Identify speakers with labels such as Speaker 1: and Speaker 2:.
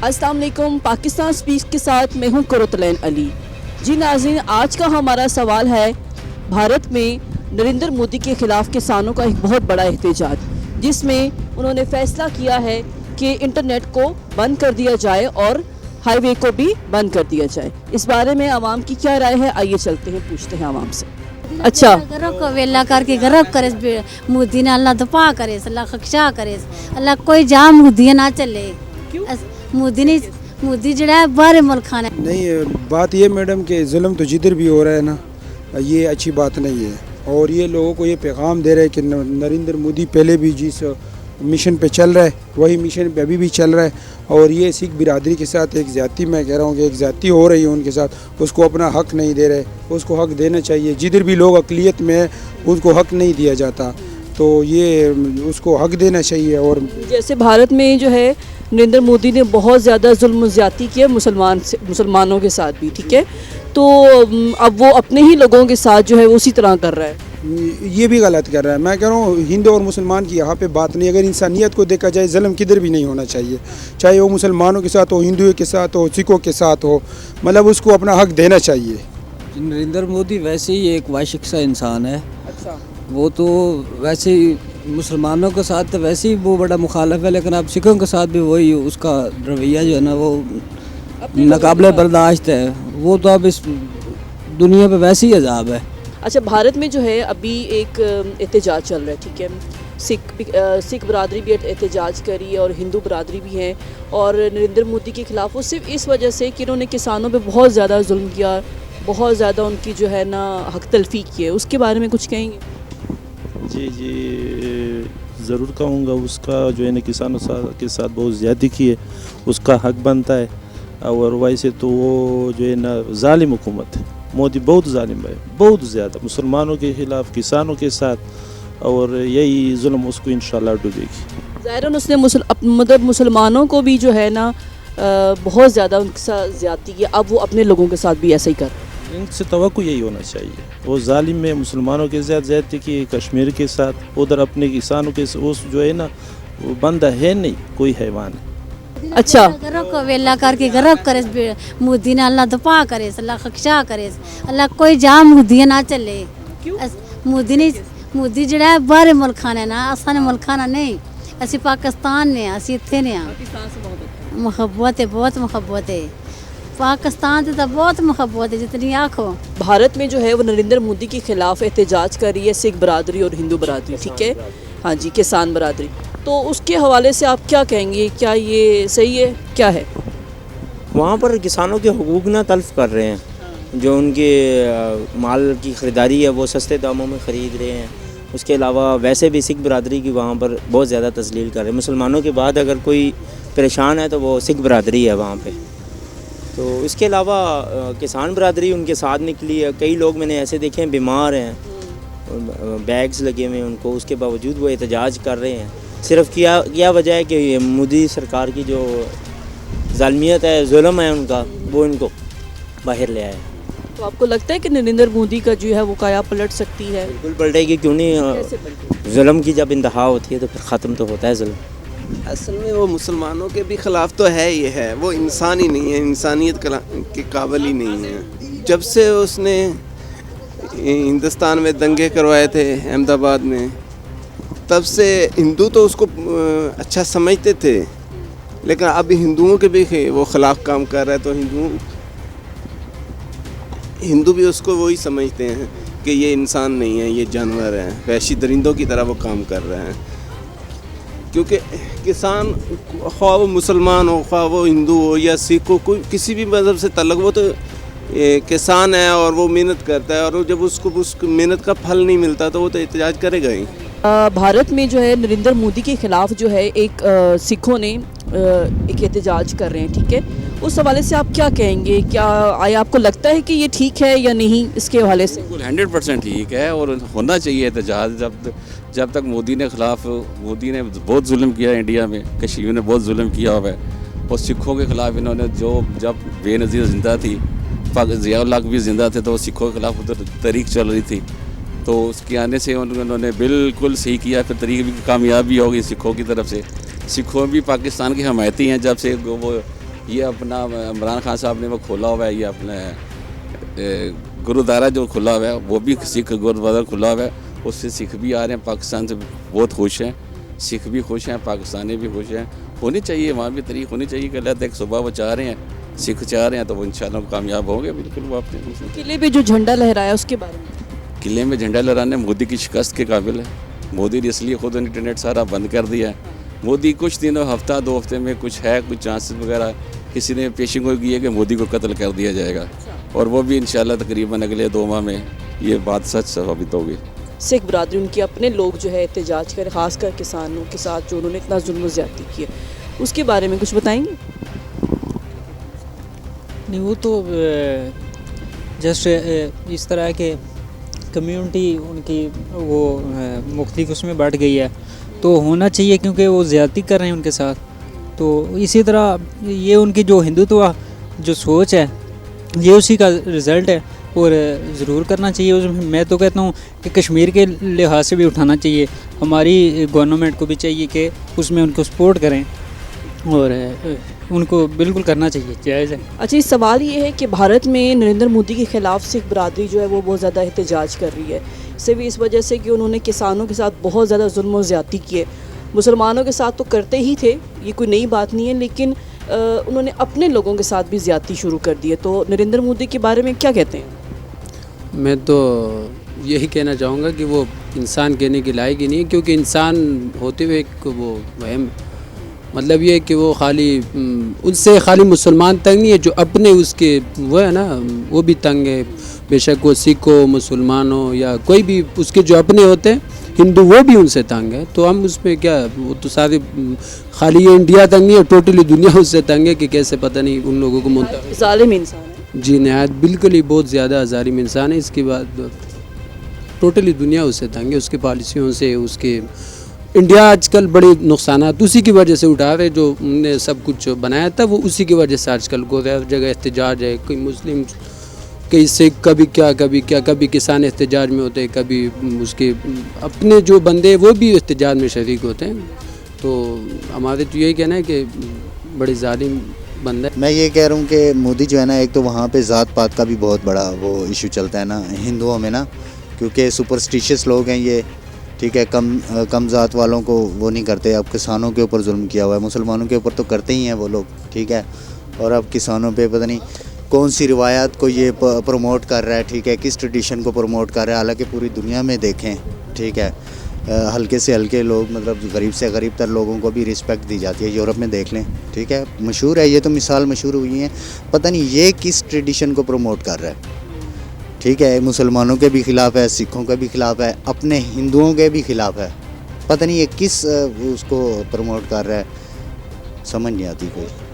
Speaker 1: अस्सलाम वालेकुम। पाकिस्तान स्पीक्स के साथ मैं हूं कुरतलैन अली। जी नाज़रीन, आज का हमारा सवाल है भारत में नरेंद्र मोदी के ख़िलाफ़ किसानों का एक बहुत बड़ा एहतजाज, जिसमें उन्होंने फ़ैसला किया है कि इंटरनेट को बंद कर दिया जाए और हाईवे को भी बंद कर दिया जाए। इस बारे में आवाम की क्या राय है, आइए चलते हैं, पूछते हैं आवाम से। अच्छा,
Speaker 2: गरब को वेला करके गरब करे मोदी ने, अल्लाह दुआ करे, अल्लाह खक्षा करे, अल्लाह कोई जाम मोदी ना चले। मोदी जड़ा है बाहर मुल्क खाना
Speaker 3: नहीं। बात ये मैडम कि जुल्म तो जिधर भी हो रहा है ना, ये अच्छी बात नहीं है। और ये लोगों को ये पैगाम दे रहे हैं कि नरेंद्र मोदी पहले भी जिस मिशन पे चल रहा है वही मिशन पे अभी भी चल रहा है। और ये सिख बिरादरी के साथ एक ज़्यादती, मैं कह रहा हूँ कि एक ज़्यादती हो रही है उनके साथ। उसको अपना हक़ नहीं दे रहे, उसको हक़ देना चाहिए। जिधर भी लोग अक़लियत में है उसको हक़ नहीं दिया जाता, तो ये उसको हक़ देना चाहिए। और
Speaker 1: जैसे भारत में जो है नरेंद्र मोदी ने बहुत ज़्यादा जुल्म ज़्यादती किया मुसलमानों के साथ भी, ठीक है, तो अब वो अपने ही लोगों के साथ जो है वो उसी तरह कर रहा है।
Speaker 3: ये भी गलत कर रहा है। मैं कह रहा हूँ हिंदू और मुसलमान की यहाँ पे बात नहीं। अगर इंसानियत को देखा जाए, जुल्म किधर भी नहीं होना चाहिए, चाहे वो मुसलमानों के साथ हो, हिंदुओं के साथ हो, सिखों के साथ हो, मतलब उसको अपना हक़ देना चाहिए।
Speaker 4: नरेंद्र मोदी वैसे ही एक वाशिक सा इंसान है।
Speaker 1: अच्छा,
Speaker 4: वो तो वैसे ही मुसलमानों के साथ तो वैसे ही वो बड़ा मुखालिफ है, लेकिन अब सिखों के साथ भी वही उसका रवैया जो है ना वो नाकाबिले बर्दाश्त है। वो तो अब इस दुनिया पे वैसे ही अजाब है।
Speaker 1: अच्छा, भारत में जो है अभी एक एहतजाज चल रहा है, ठीक है, सिख बरादरी भी एहतजाज करी है और हिंदू बरादरी भी है, और नरेंद्र मोदी के ख़िलाफ़ वो सिर्फ इस वजह से कि उन्होंने किसानों पे बहुत ज़्यादा जुल्म किया, बहुत ज़्यादा उनकी जो है ना हक़ तलफ़ी की है। उसके बारे में कुछ कहेंगे?
Speaker 5: जी ज़रूर कहूँगा। उसका जो है ना किसानों के साथ बहुत ज़्यादती की है, उसका हक़ बनता है। और वैसे तो वो जो है ना ज़ालिम हुकूमत है, मोदी बहुत ज़ालिम है, बहुत ज़्यादा मुसलमानों के ख़िलाफ़, किसानों के साथ, और यही जुल्म उसको इंशाल्लाह डूबेगी।
Speaker 1: ज़ाहिरन उसने मतलब मुसलमानों को भी जो है ना बहुत ज़्यादा उनके साथ ज़्यादती की, अब वो अपने लोगों के साथ भी ऐसा ही कर रहे हैं।
Speaker 5: इनसे तवक्को यही होना चाहिए। वो जालिम में मुसलमानों के साथ ज़्यादती की, कश्मीर के साथ, उधर अपने किसानों के उस जो है ना वो बंदा है नहीं, कोई हैवान है।
Speaker 1: अच्छा,
Speaker 2: गरब को वेला करके गरब करे मोदी ने, अल्लाह दुआ करे, अल्लाह खक्षा करे, अल्लाह कोई जाम मोदी ना चले। मोदी जड़ा है बाहर मुल्क खाना ना, असा ने मुल्क खाना नहीं। असी पाकिस्तान ने, असी इत्थे ने मुहब्बत है, बहुत मुहब्बत है पाकिस्तान से, तो बहुत मुहब्बत है जितनी आँखों।
Speaker 1: भारत में जो है वो नरेंद्र मोदी के ख़िलाफ़ एहतजाज कर रही है सिख बरादरी और हिंदू बरादरी, ठीक है, हाँ जी, किसान बरादरी। तो उसके हवाले से आप क्या कहेंगे, क्या ये सही है, क्या है?
Speaker 6: वहाँ पर किसानों के हुकूक ना तल्फ़ कर रहे हैं। जो उनके माल की ख़रीदारी है वो सस्ते दामों में ख़रीद रहे हैं। उसके अलावा वैसे भी सिख बरादरी की वहाँ पर बहुत ज़्यादा तस्लील कर रहे हैं। मुसलमानों के बाद अगर कोई परेशान है तो वो सिख बरादरी है वहाँ पे। तो इसके अलावा किसान बरादरी उनके साथ निकली है। कई लोग मैंने ऐसे देखे हैं बीमार हैं, बैग्स लगे हुए हैं उनको, उसके बावजूद वो एहतजाज कर रहे हैं। सिर्फ क्या वजह है कि मोदी सरकार की जो ज़ालमियत है, जुल्म है उनका, वो इनको बाहर ले आया।
Speaker 1: तो आपको लगता है कि नरेंद्र मोदी का जो है वो काया पलट सकती है?
Speaker 6: बिल्कुल पलटेगी, क्यों नहीं। जुल्म की जब इंतहा होती है तो फिर ख़त्म तो होता है जुल्म।
Speaker 7: असल में वो मुसलमानों के भी ख़िलाफ़ तो है ही है, वो इंसान ही नहीं है, इंसानियत के काबिल ही नहीं है। जब से उसने हिंदुस्तान में दंगे करवाए थे अहमदाबाद में, तब से हिंदू तो उसको अच्छा समझते थे, लेकिन अब हिंदुओं के भी वो ख़िलाफ़ काम कर रहा है, तो हिंदू भी उसको वही समझते हैं कि ये इंसान नहीं है, ये जानवर है, वहशी दरिंदों की तरह वो काम कर रहे हैं। क्योंकि किसान, ख्वाह वो मुसलमान हो, ख्वाह वो हिंदू हो या सिख हो, कोई किसी भी मज़हब से तल्लुक़, वो तो किसान है और वो मेहनत करता है, और जब उसको मेहनत का फल नहीं मिलता तो वो तो एहतजाज करेगा ही।
Speaker 1: भारत में जो है नरेंद्र मोदी के ख़िलाफ़ जो है एक सिखों ने एक एहतजाज कर रहे हैं, ठीक है, उस हवाले से आप क्या कहेंगे? क्या आपको लगता है कि ये ठीक है या नहीं? इसके हवाले से
Speaker 8: 100% ठीक है और होना चाहिए एहतजाज। जब तक मोदी ने बहुत जुल्म किया इंडिया में, कश्मीर ने बहुत जुल्म किया हुआ है, और सिखों के ख़िलाफ़ इन्होंने जब बेनज़ीर ज़िंदा थी, ज़िया-उल हक़ भी ज़िंदा थे, तो सिखों के ख़िलाफ़ उधर तहरीक चल रही थी, तो उसके आने से उन्होंने बिल्कुल सही किया। फिर तहरीक भी कामयाब भी होगी सिखों की तरफ से। सिखों भी पाकिस्तान के हमायती हैं जब से वो یہ اپنا عمران خان صاحب نے وہ کھولا ہوا ہے، یہ اپنا گرودوارا جو کھلا ہوا ہے وہ بھی سکھ گرودوارا کھلا ہوا ہے، اس سے سکھ بھی آ رہے ہیں، پاکستان سے بہت خوش ہیں، سکھ بھی خوش ہیں، پاکستانی بھی خوش ہیں. ہونی چاہیے وہاں بھی طریق ہونی چاہیے کہ اللہ تک صبح وہ چاہ رہے ہیں، سکھ چاہ رہے ہیں، تو وہ انشاءاللہ کامیاب ہوں گے. بالکل وہ اپنے
Speaker 1: قلعے پہ جو جھنڈا لہرایا اس کے بارے میں
Speaker 8: قلعے میں جھنڈا لہرانے مودی کی شکست کے قابل ہے. مودی نے اس لیے خود انٹرنیٹ سارا بند کر دیا ہے. مودی کچھ دنوں ہفتہ 2 ہفتے میں کچھ ہے کچھ چانسز وغیرہ کسی نے پیشن گوئی کی ہے کہ مودی کو قتل کر دیا جائے گا، اور وہ بھی انشاءاللہ تقریباً اگلے 2 ماہ میں یہ بات سچ ثابت ہوگی.
Speaker 1: سکھ برادری ان کے اپنے لوگ جو ہے احتجاج کرے، خاص کر کسانوں کے ساتھ جو انہوں نے اتنا ظلم و زیادتی کی ہے، اس کے بارے میں کچھ بتائیں گے؟
Speaker 9: نہیں، وہ تو جسٹ اس طرح کہ کمیونٹی ان کی وہ مختلف اس میں بانٹ گئی ہے، تو ہونا چاہیے کیونکہ وہ زیادتی کر رہے ہیں ان کے ساتھ. تو اسی طرح یہ ان کی جو ہندوتوا جو سوچ ہے یہ اسی کا رزلٹ ہے، اور ضرور کرنا چاہیے. میں تو کہتا ہوں کہ کشمیر کے لحاظ سے بھی اٹھانا چاہیے، ہماری گورنمنٹ کو بھی چاہیے کہ اس میں ان کو سپورٹ کریں، اور ان کو بالکل کرنا چاہیے، جائز ہے.
Speaker 1: اچھا، اس سوال یہ ہے کہ بھارت میں نریندر مودی کے خلاف سکھ برادری جو ہے وہ بہت زیادہ احتجاج کر رہی ہے، صرف اس وجہ سے کہ انہوں نے کسانوں کے ساتھ بہت زیادہ ظلم و زیادتی کی ہے. مسلمانوں کے ساتھ تو کرتے ہی تھے، یہ کوئی نئی بات نہیں ہے، لیکن انہوں نے اپنے لوگوں کے ساتھ بھی زیادتی شروع کر دی ہے. تو نریندر مودی کے بارے میں کیا کہتے ہیں؟
Speaker 10: میں تو یہی کہنا چاہوں گا کہ وہ انسان کہنے کی لائق ہی نہیں، کیونکہ انسان ہوتے ہوئے ایک وہ وہم، مطلب یہ کہ وہ خالی ان سے خالی مسلمان تنگ نہیں ہے، جو اپنے اس کے وہ ہے نا وہ بھی تنگ ہے. بے شک وہ سکھ ہو، مسلمان ہو، یا کوئی بھی اس کے جو اپنے ہوتے ہیں ہندو، وہ بھی ان سے تنگ ہے. تو ہم اس میں کیا، وہ تو سارے خالی یہ انڈیا تنگ نہیں ہے، ٹوٹلی دنیا اس سے تنگ ہے کہ کیسے پتہ نہیں ان لوگوں کو منتخب.
Speaker 1: ظالم انسان ہے
Speaker 10: جی نہایت، بالکل ہی بہت زیادہ ظالم انسان ہے. اس کے بعد ٹوٹلی دنیا اس سے تنگ ہے، اس کی پالیسیوں سے. اس کے انڈیا آج کل بڑے نقصانات اسی کی وجہ سے اٹھا رہے، جو انہوں نے سب کچھ بنایا تھا وہ اسی کی وجہ سے آج کل کو جگہ احتجاج ہے. کوئی مسلم، کئی سکھ، کبھی کیا کبھی کسان احتجاج میں ہوتے ہیں، کبھی اس کے اپنے جو بندے وہ بھی احتجاج میں شریک ہوتے ہیں. تو ہمارے تو یہی کہنا ہے کہ بڑے ظالم بندہ ہے.
Speaker 11: میں یہ کہہ رہا ہوں کہ مودی جو ہے نا، ایک تو وہاں پہ ذات پات کا بھی بہت بڑا وہ ایشو چلتا ہے نا ہندوؤں میں نا، کیونکہ سپرسٹیشیس لوگ ہیں یہ، ٹھیک ہے. کم ذات والوں کو وہ نہیں کرتے. اب کسانوں کے اوپر ظلم کیا ہوا ہے، مسلمانوں کے اوپر تو کرتے ہی ہیں وہ لوگ، ٹھیک ہے. اور اب کسانوں پہ پتہ نہیں کون سی روایات کو یہ پروموٹ کر رہا ہے، ٹھیک ہے، کس ٹریڈیشن کو پروموٹ کر رہا ہے. حالانکہ پوری دنیا میں دیکھیں، ٹھیک ہے، ہلکے سے ہلکے لوگ، مطلب غریب سے غریب تر لوگوں کو بھی رسپیکٹ دی جاتی ہے. یورپ میں دیکھ لیں، ٹھیک ہے، مشہور ہے یہ تو، مثال مشہور ہوئی ہیں. پتہ نہیں یہ کس ٹریڈیشن کو پروموٹ کر رہا ہے، ٹھیک ہے. مسلمانوں کے بھی خلاف ہے، سکھوں کے بھی خلاف ہے، اپنے ہندوؤں کے بھی خلاف ہے. پتہ نہیں یہ کس اس کو پروموٹ کر رہا ہے، سمجھ نہیں آتی کوئی.